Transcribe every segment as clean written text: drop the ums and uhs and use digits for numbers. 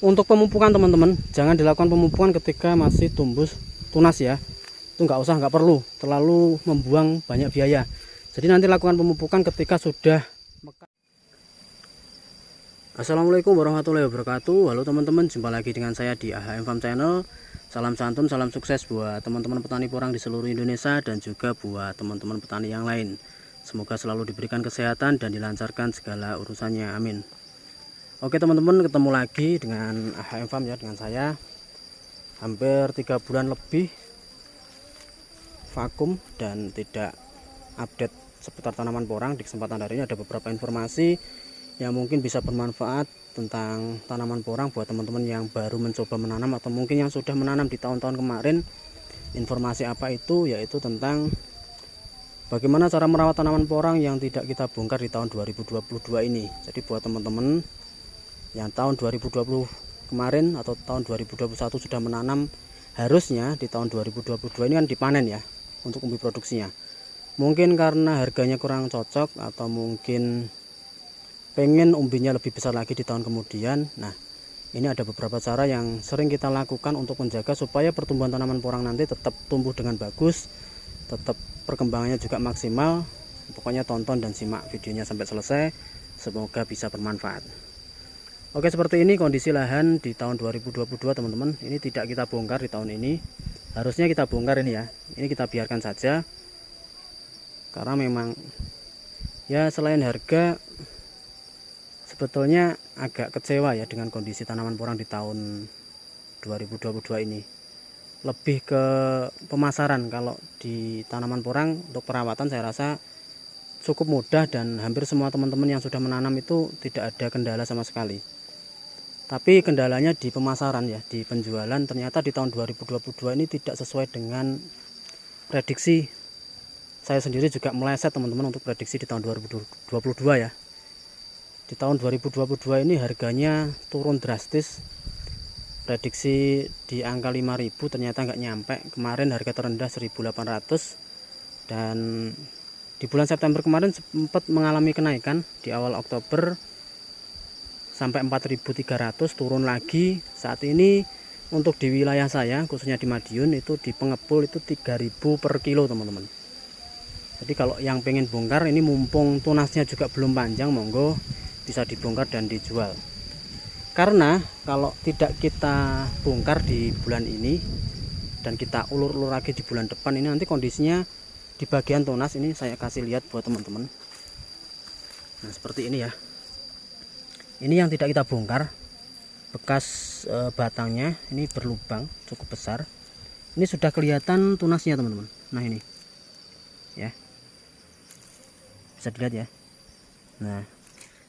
Untuk pemupukan teman-teman, jangan dilakukan pemupukan ketika masih tumbuh tunas ya. Itu nggak perlu terlalu membuang banyak biaya. Jadi nanti lakukan pemupukan ketika sudah mekar. Assalamualaikum warahmatullahi wabarakatuh. Halo teman-teman, jumpa lagi dengan saya di AHM Farm Channel. Salam santun, salam sukses buat teman-teman petani porang di seluruh Indonesia dan juga buat teman-teman petani yang lain. Semoga selalu diberikan kesehatan dan dilancarkan segala urusannya, amin. Oke teman-teman, ketemu lagi dengan AHM Farm ya, dengan saya. Hampir 3 bulan lebih vakum dan tidak update seputar tanaman porang. Di kesempatan hari ini ada beberapa informasi yang mungkin bisa bermanfaat tentang tanaman porang buat teman-teman yang baru mencoba menanam atau mungkin yang sudah menanam di tahun-tahun kemarin. Informasi apa itu? Yaitu tentang bagaimana cara merawat tanaman porang yang tidak kita bongkar di tahun 2022 ini. Jadi buat teman-teman yang tahun 2020 kemarin atau tahun 2021 sudah menanam, harusnya di tahun 2022 ini kan dipanen ya untuk umbi produksinya. Mungkin karena harganya kurang cocok atau mungkin pengen umbinya lebih besar lagi di tahun kemudian. Nah, ini ada beberapa cara yang sering kita lakukan untuk menjaga supaya pertumbuhan tanaman porang nanti tetap tumbuh dengan bagus, tetap perkembangannya juga maksimal. Pokoknya tonton dan simak videonya sampai selesai, semoga bisa bermanfaat. Oke, seperti ini kondisi lahan di tahun 2022 teman-teman. Ini tidak kita bongkar di tahun ini. Harusnya kita bongkar ini ya. Ini kita biarkan saja. Karena memang ya selain harga, sebetulnya agak kecewa ya dengan kondisi tanaman porang di tahun 2022 ini. Lebih ke pemasaran. Kalau di tanaman porang untuk perawatan saya rasa cukup mudah dan hampir semua teman-teman yang sudah menanam itu tidak ada kendala sama sekali. Tapi kendalanya di pemasaran ya, di penjualan. Ternyata di tahun 2022 ini tidak sesuai dengan prediksi. Saya sendiri juga meleset teman-teman untuk prediksi di tahun 2022 ya. Di tahun 2022 ini harganya turun drastis. Prediksi di angka 5.000 ternyata nggak nyampe. Kemarin harga terendah 1.800 dan di bulan September kemarin sempat mengalami kenaikan di awal Oktober sampai 4.300, turun lagi. Saat ini untuk di wilayah saya khususnya di Madiun itu di pengepul itu 3.000 per kilo teman-teman. Jadi kalau yang pengen bongkar ini mumpung tunasnya juga belum panjang, monggo bisa dibongkar dan dijual. Karena kalau tidak kita bongkar di bulan ini dan kita ulur-ulur lagi di bulan depan, ini nanti kondisinya di bagian tunas ini saya kasih lihat buat teman-teman. Nah, seperti ini ya. Ini yang tidak kita bongkar, bekas batangnya ini berlubang cukup besar. Ini sudah kelihatan tunasnya teman-teman. Nah ini ya, bisa dilihat ya. Nah,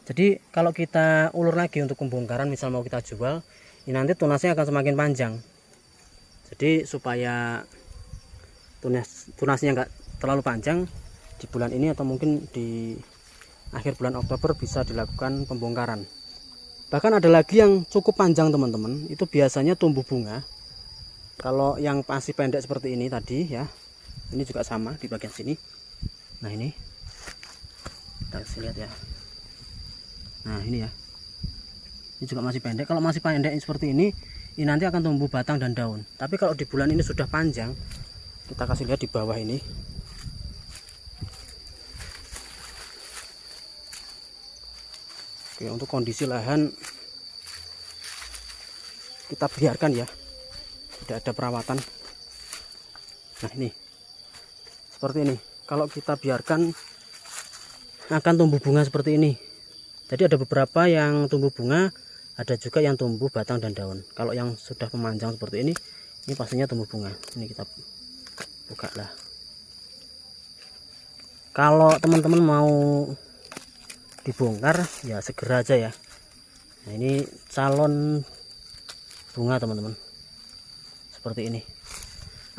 jadi kalau kita ulur lagi untuk pembongkaran, misal mau kita jual, ini nanti tunasnya akan semakin panjang. Jadi supaya tunasnya nggak terlalu panjang, di bulan ini atau mungkin di akhir bulan Oktober bisa dilakukan pembongkaran. Bahkan ada lagi yang cukup panjang teman-teman, itu biasanya tumbuh bunga. Kalau yang masih pendek seperti ini tadi ya, ini juga sama di bagian sini. Nah ini kita lihat ya. Nah ini ya, ini juga masih pendek. Kalau masih pendek seperti ini nanti akan tumbuh batang dan daun. Tapi kalau di bulan ini sudah panjang, kita kasih lihat di bawah ini. Oke, untuk kondisi lahan kita biarkan ya, tidak ada perawatan. Nah ini seperti ini. Kalau kita biarkan akan tumbuh bunga seperti ini. Jadi ada beberapa yang tumbuh bunga, ada juga yang tumbuh batang dan daun. Kalau yang sudah memanjang seperti ini pastinya tumbuh bunga. Ini kita buka lah. Kalau teman-teman mau dibongkar ya segera aja ya. Nah ini calon bunga teman-teman, seperti ini.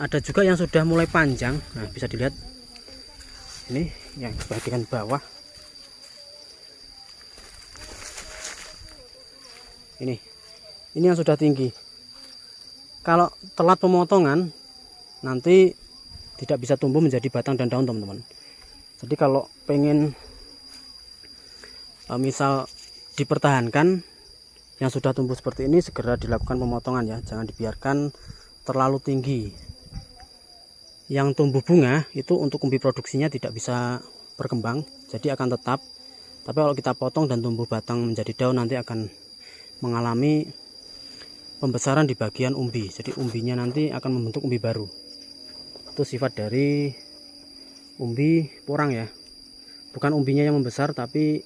Ada juga yang sudah mulai panjang. Nah bisa dilihat ini yang bagian bawah ini yang sudah tinggi. Kalau telat pemotongan nanti tidak bisa tumbuh menjadi batang dan daun teman-teman. Jadi kalau pengen misal dipertahankan yang sudah tumbuh seperti ini segera dilakukan pemotongan ya, jangan dibiarkan terlalu tinggi. Yang tumbuh bunga itu untuk umbi produksinya tidak bisa berkembang, jadi akan tetap. Tapi kalau kita potong dan tumbuh batang menjadi daun, nanti akan mengalami pembesaran di bagian umbi, jadi umbinya nanti akan membentuk umbi baru. Itu sifat dari umbi porang ya, bukan umbinya yang membesar, tapi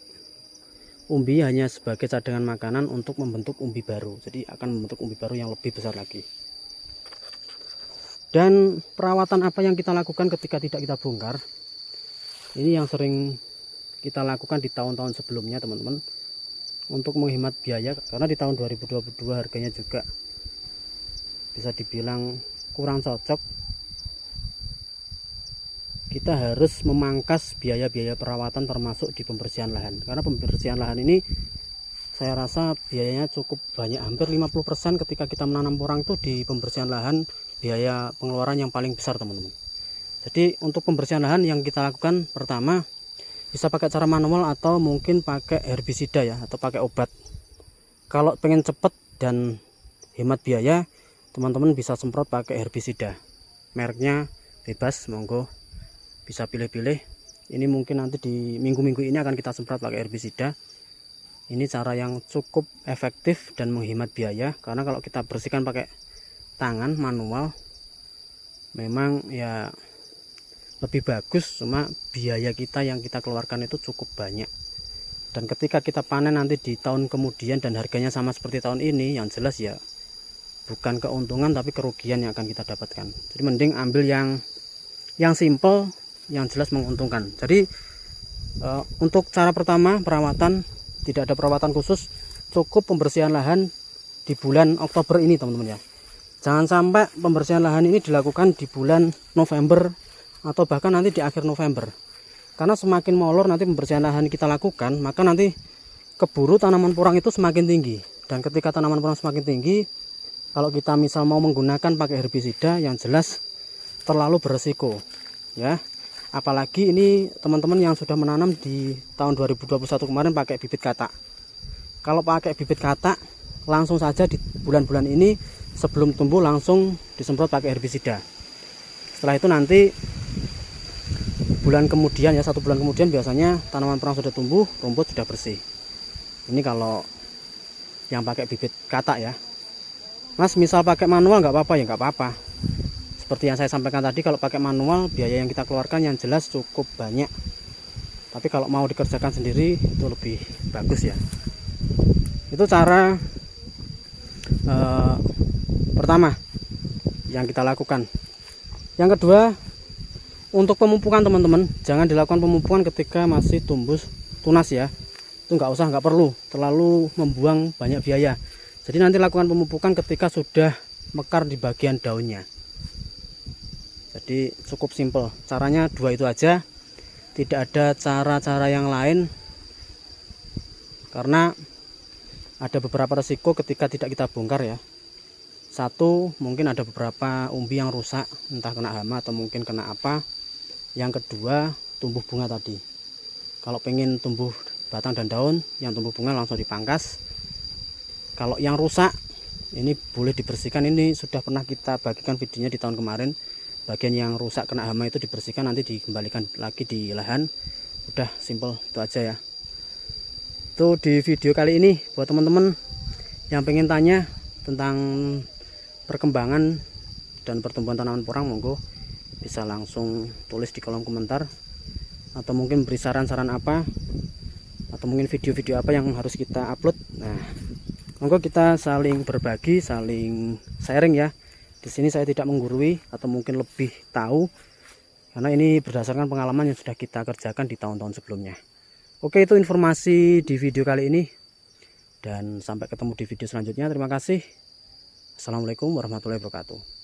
umbi hanya sebagai cadangan makanan untuk membentuk umbi baru, jadi akan membentuk umbi baru yang lebih besar lagi. Dan perawatan apa yang kita lakukan ketika tidak kita bongkar, ini yang sering kita lakukan di tahun-tahun sebelumnya teman-teman, untuk menghemat biaya, karena di tahun 2022 harganya juga bisa dibilang kurang cocok. Kita harus memangkas biaya-biaya perawatan termasuk di pembersihan lahan, karena pembersihan lahan ini saya rasa biayanya cukup banyak, hampir 50% ketika kita menanam porang itu di pembersihan lahan, biaya pengeluaran yang paling besar teman-teman. Jadi untuk pembersihan lahan yang kita lakukan pertama, bisa pakai cara manual atau mungkin pakai herbisida ya, atau pakai obat. Kalau pengen cepet dan hemat biaya, teman-teman bisa semprot pakai herbisida, mereknya bebas, monggo bisa pilih-pilih. Ini mungkin nanti di minggu-minggu ini akan kita semprot pakai herbisida. Ini cara yang cukup efektif dan menghemat biaya, karena kalau kita bersihkan pakai tangan manual memang ya lebih bagus, cuma biaya kita yang kita keluarkan itu cukup banyak. Dan ketika kita panen nanti di tahun kemudian dan harganya sama seperti tahun ini, yang jelas ya bukan keuntungan tapi kerugian yang akan kita dapatkan. Jadi mending ambil yang simple, yang jelas menguntungkan. Jadi untuk cara pertama perawatan, tidak ada perawatan khusus, cukup pembersihan lahan di bulan Oktober ini teman-teman ya. Jangan sampai pembersihan lahan ini dilakukan di bulan November atau bahkan nanti di akhir November, karena semakin molor nanti pembersihan lahan kita lakukan, maka nanti keburu tanaman porang itu semakin tinggi. Dan ketika tanaman porang semakin tinggi, kalau kita misal mau menggunakan pakai herbisida, yang jelas terlalu beresiko ya. Apalagi ini teman-teman yang sudah menanam di tahun 2021 kemarin pakai bibit katak. Kalau pakai bibit katak, langsung saja di bulan-bulan ini sebelum tumbuh langsung disemprot pakai herbisida. Setelah itu nanti bulan kemudian ya, 1 bulan kemudian biasanya tanaman porang sudah tumbuh, rumput sudah bersih. Ini kalau yang pakai bibit katak ya. Mas misal pakai manual nggak apa-apa ya, nggak apa-apa. Seperti yang saya sampaikan tadi, kalau pakai manual biaya yang kita keluarkan yang jelas cukup banyak. Tapi kalau mau dikerjakan sendiri itu lebih bagus ya. Itu cara pertama yang kita lakukan. Yang kedua, untuk pemupukan teman-teman, jangan dilakukan pemupukan ketika masih tumbuh tunas ya. Itu nggak perlu terlalu membuang banyak biaya. Jadi nanti lakukan pemupukan ketika sudah mekar di bagian daunnya. Jadi cukup simple, caranya 2 itu aja, tidak ada cara-cara yang lain, karena ada beberapa resiko ketika tidak kita bongkar ya. Satu, mungkin ada beberapa umbi yang rusak, entah kena hama atau mungkin kena apa. Yang kedua, tumbuh bunga tadi, kalau pengen tumbuh batang dan daun, yang tumbuh bunga langsung dipangkas. Kalau yang rusak ini boleh dibersihkan, ini sudah pernah kita bagikan videonya di tahun kemarin. Bagian yang rusak kena hama itu dibersihkan, nanti dikembalikan lagi di lahan. Udah simple itu aja ya. Itu di video kali ini buat teman-teman yang pengen tanya tentang perkembangan dan pertumbuhan tanaman porang, monggo bisa langsung tulis di kolom komentar, atau mungkin beri saran-saran apa, atau mungkin video-video apa yang harus kita upload. Nah, monggo kita saling berbagi, saling sharing ya. Di sini saya tidak menggurui atau mungkin lebih tahu, karena ini berdasarkan pengalaman yang sudah kita kerjakan di tahun-tahun sebelumnya. Oke, itu informasi di video kali ini, dan sampai ketemu di video selanjutnya. Terima kasih. Assalamualaikum warahmatullahi wabarakatuh.